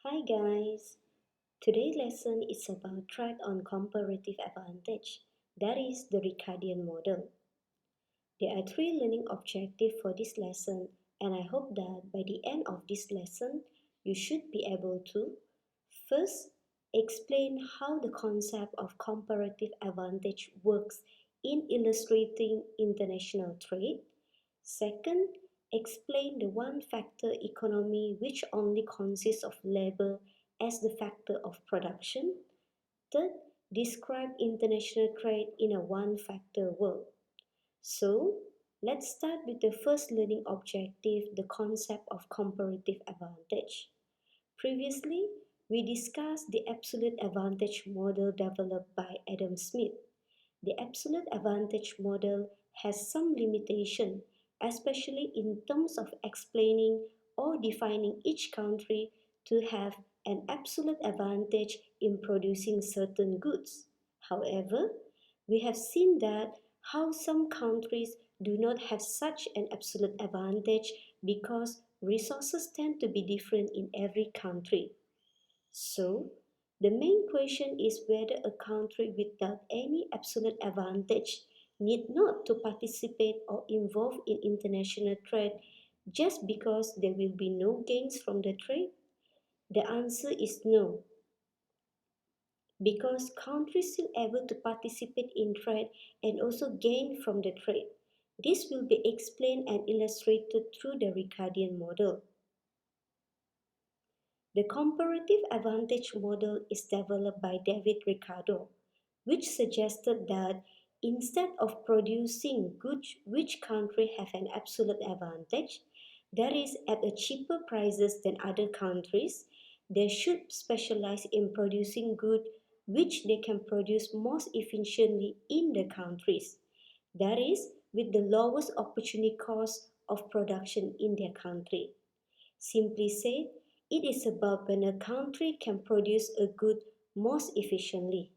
Hi guys! Today's lesson is about threat on comparative advantage, that is the Ricardian model. There are three learning objectives for this lesson and I hope that by the end of this lesson you should be able to first, explain how the concept of comparative advantage works in illustrating international trade. Second, explain the one-factor economy which only consists of labor as the factor of production. Third, describe international trade in a one-factor world. So, let's start with the first learning objective, the concept of comparative advantage. Previously, we discussed the absolute advantage model developed by Adam Smith. The absolute advantage model has some limitation, especially in terms of explaining or defining each country to have an absolute advantage in producing certain goods. However, we have seen that how some countries do not have such an absolute advantage because resources tend to be different in every country. So, the main question is whether a country without any absolute advantage need not to participate or involve in international trade just because there will be no gains from the trade? The answer is no, because countries still able to participate in trade and also gain from the trade. This will be explained and illustrated through the Ricardian model. The comparative advantage model is developed by David Ricardo, which suggested that instead of producing goods which country have an absolute advantage, that is at a cheaper prices than other countries, they should specialize in producing goods which they can produce most efficiently in the countries, that is with the lowest opportunity cost of production in their country. Simply said, it is about when a country can produce a good most efficiently.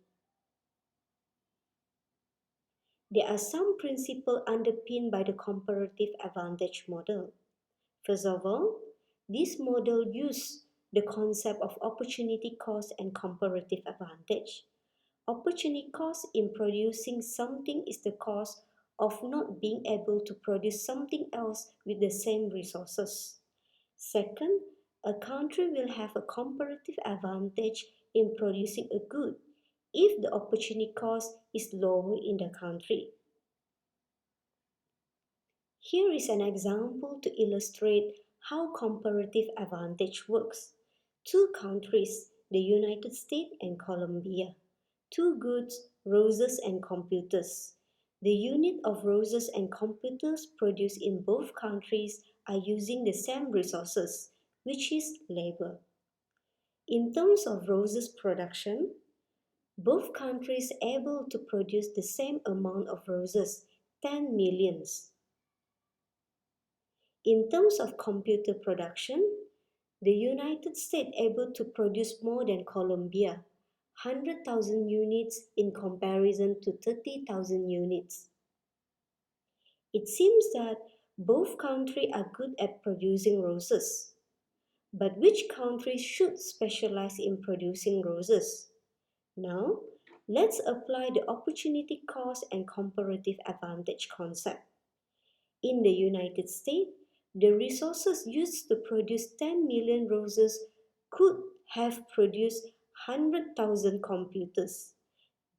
There are some principles underpinned by the comparative advantage model. First of all, this model uses the concept of opportunity cost and comparative advantage. Opportunity cost in producing something is the cost of not being able to produce something else with the same resources. Second, a country will have a comparative advantage in producing a good if the opportunity cost is lower in the country. Here is an example to illustrate how comparative advantage works. Two countries, the United States and Colombia. Two goods, roses and computers. The unit of roses and computers produced in both countries are using the same resources, which is labor. In terms of roses production, both countries able to produce the same amount of roses, 10 millions. In terms of computer production, the United States able to produce more than Colombia, 100,000 units in comparison to 30,000 units. It seems that both countries are good at producing roses. But which country should specialize in producing roses? Now, let's apply the opportunity cost and comparative advantage concept. In the United States, the resources used to produce 10 million roses could have produced 100,000 computers.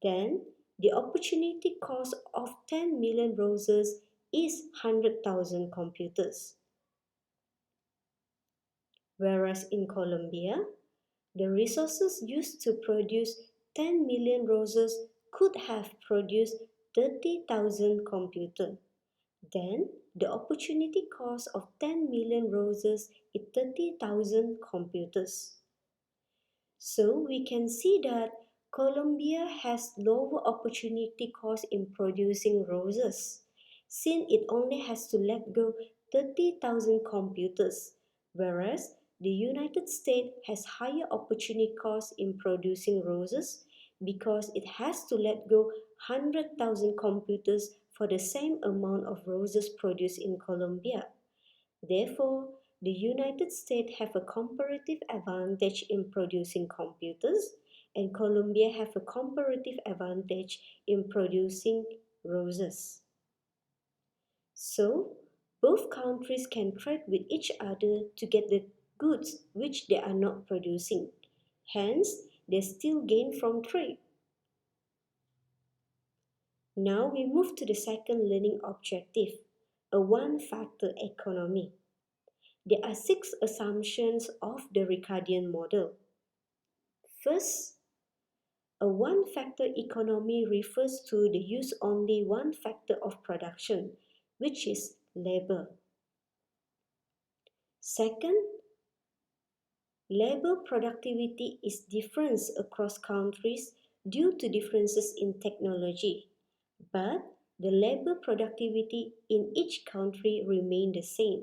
Then, the opportunity cost of 10 million roses is 100,000 computers. Whereas in Colombia, the resources used to produce 10 million roses could have produced 30,000 computers. Then, the opportunity cost of 10 million roses is 30,000 computers. So, we can see that Colombia has lower opportunity cost in producing roses, since it only has to let go 30,000 computers, whereas the United States has higher opportunity cost in producing roses because it has to let go 100,000 computers for the same amount of roses produced in Colombia. Therefore, The United States have a comparative advantage in producing computers, and Colombia have a comparative advantage in producing roses. So, both countries can trade with each other to get the goods which they are not producing. Hence, they still gain from trade. Now we move to the second learning objective, a one-factor economy. There are 6 assumptions of the Ricardian model. First, a one-factor economy refers to the use only one factor of production, which is labor. Second, labor productivity is different across countries due to differences in technology, but the labor productivity in each country remain the same.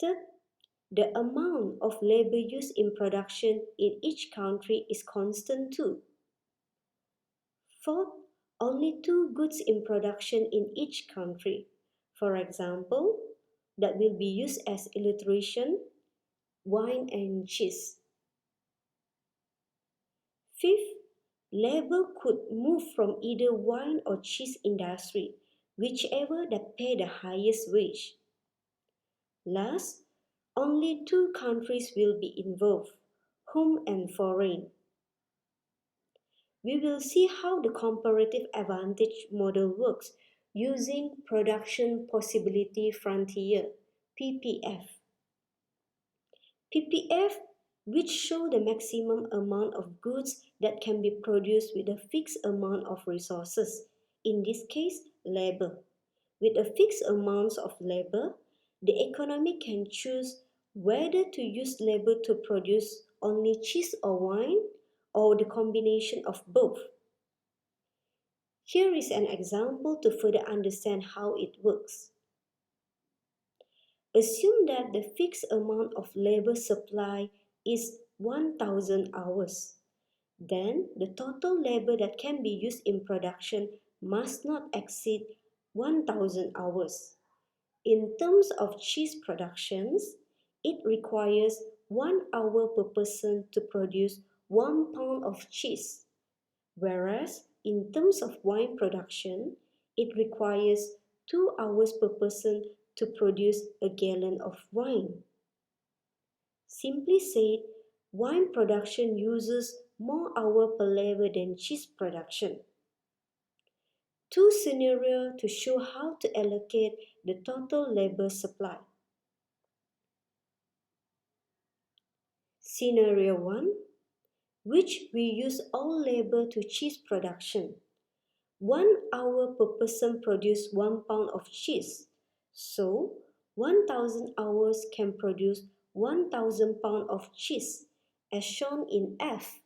Third, the amount of labor used in production in each country is constant too. Fourth, only 2 goods in production in each country. For example, that will be used as illustration, wine and cheese. Fifth, labor could move from either wine or cheese industry, whichever that pay the highest wage. Last, only 2 countries will be involved, home and foreign. We will see how the comparative advantage model works using Production Possibility Frontier, PPF. PPF, which show the maximum amount of goods that can be produced with a fixed amount of resources, in this case, labor. With a fixed amount of labor, the economy can choose whether to use labor to produce only cheese or wine, or the combination of both. Here is an example to further understand how it works. Assume that the fixed amount of labor supply is 1000 hours. Then the total labor that can be used in production must not exceed 1000 hours. In terms of cheese productions, it requires 1 hour per person to produce 1 pound of cheese, whereas in terms of wine production, it requires 2 hours per person to produce a gallon of wine. Simply said, wine production uses more hours per labor than cheese production. 2 scenarios to show how to allocate the total labor supply. Scenario 1, which we use all labor to cheese production. 1 hour per person produce 1 pound of cheese. So, 1000 hours can produce 1000 pounds of cheese, as shown in F.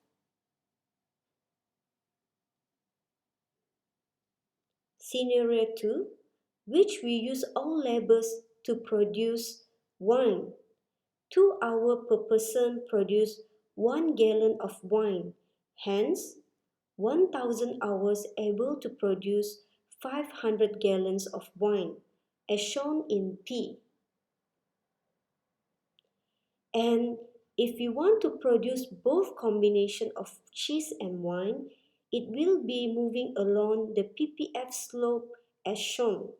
Scenario 2, which we use all labors to produce wine. 2 hours per person produce 1 gallon of wine. Hence, 1000 hours able to produce 500 gallons of wine, as shown in P. And if you want to produce both combination of cheese and wine, it will be moving along the PPF slope as shown.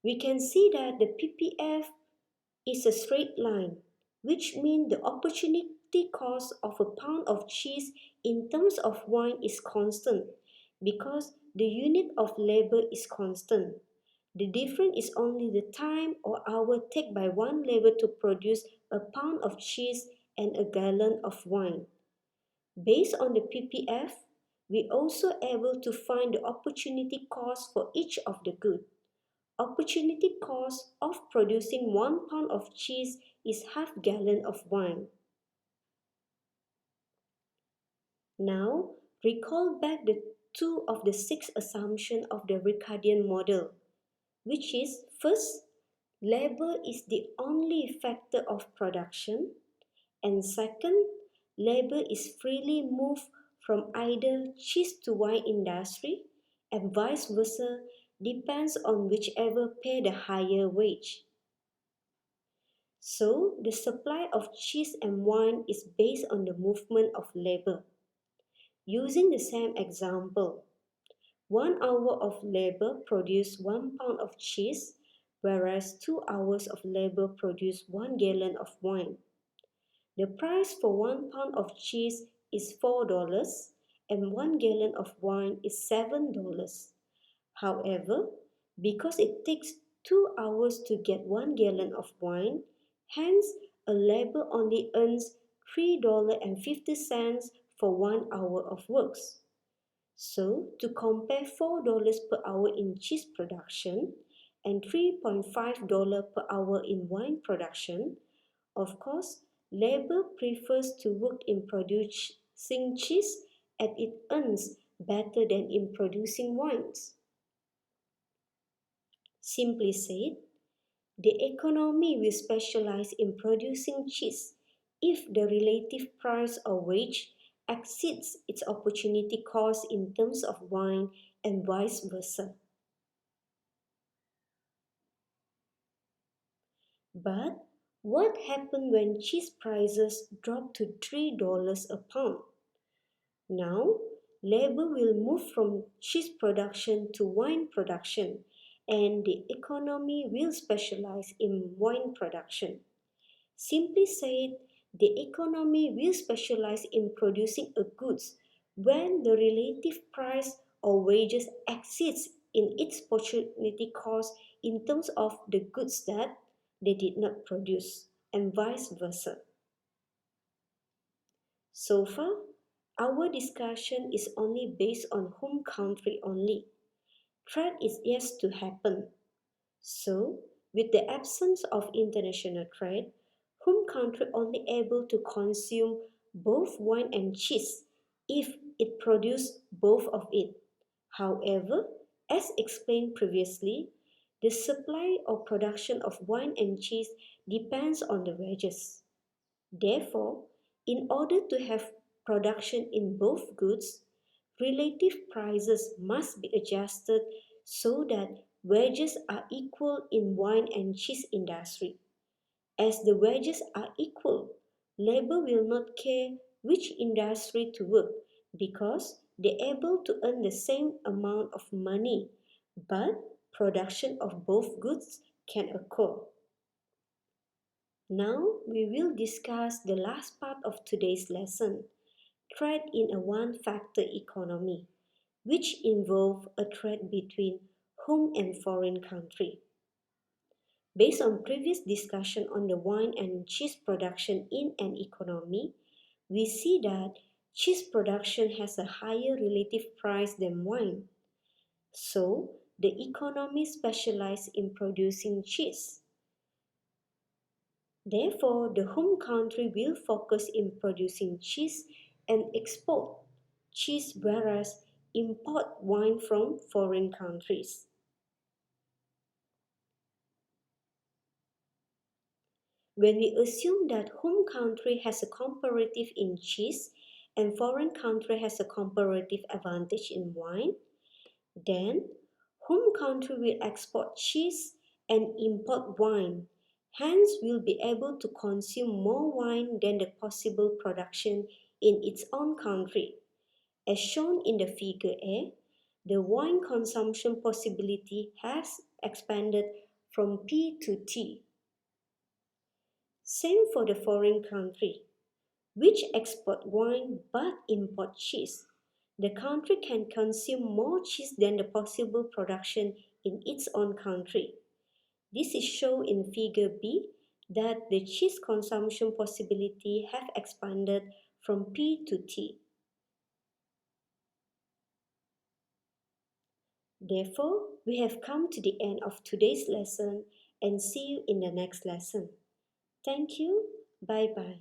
We can see that the PPF is a straight line, which means the opportunity cost of a pound of cheese in terms of wine is constant because the unit of labor is constant. The difference is only the time or hour taken by one labor to produce a pound of cheese and a gallon of wine. Based on the PPF, we also able to find the opportunity cost for each of the goods. Opportunity cost of producing 1 pound of cheese is half gallon of wine. Now, recall back the 2 of the 6 assumptions of the Ricardian model, which is first, labor is the only factor of production, and second, labor is freely moved from either cheese to wine industry and vice versa depends on whichever pay the higher wage. So, the supply of cheese and wine is based on the movement of labor. Using the same example, 1 hour of labor produces 1 pound of cheese, whereas 2 hours of labor produce 1 gallon of wine. The price for 1 pound of cheese is $4 and 1 gallon of wine is $7. However, because it takes 2 hours to get 1 gallon of wine, hence a labor only earns $3.50 for 1 hour of works. So, to compare $4 per hour in cheese production and $3.5 per hour in wine production, of course, labor prefers to work in producing cheese as it earns better than in producing wines. Simply said, the economy will specialize in producing cheese if the relative price or wage exceeds its opportunity cost in terms of wine and vice versa. But what happens when cheese prices drop to $3 a pound? Now, labor will move from cheese production to wine production, and the economy will specialize in wine production. Simply said, the economy will specialize in producing a goods when the relative price or wages exceeds in its opportunity cost in terms of the goods that they did not produce, and vice versa. So far, our discussion is only based on home country only. Trade is yet to happen. So, with the absence of international trade, home country only able to consume both wine and cheese if it produce both of it. However, as explained previously, the supply or production of wine and cheese depends on the wages. Therefore, in order to have production in both goods, relative prices must be adjusted so that wages are equal in wine and cheese industry. As the wages are equal, labor will not care which industry to work because they're able to earn the same amount of money, but production of both goods can occur. Now we will discuss the last part of today's lesson, trade in a one-factor economy, which involve a trade between home and foreign country. Based on previous discussion on the wine and cheese production in an economy, we see that cheese production has a higher relative price than wine. So, the economy specializes in producing cheese. Therefore, the home country will focus in producing cheese and export cheese, whereas import wine from foreign countries. When we assume that home country has a comparative in cheese and foreign country has a comparative advantage in wine, then home country will export cheese and import wine, hence will be able to consume more wine than the possible production in its own country. As shown in the figure A, the wine consumption possibility has expanded from P to T. Same for the foreign country, which export wine but import cheese. The country can consume more cheese than the possible production in its own country. This is shown in figure B that the cheese consumption possibility have expanded from P to T. Therefore, we have come to the end of today's lesson and see you in the next lesson. Thank you. Bye bye.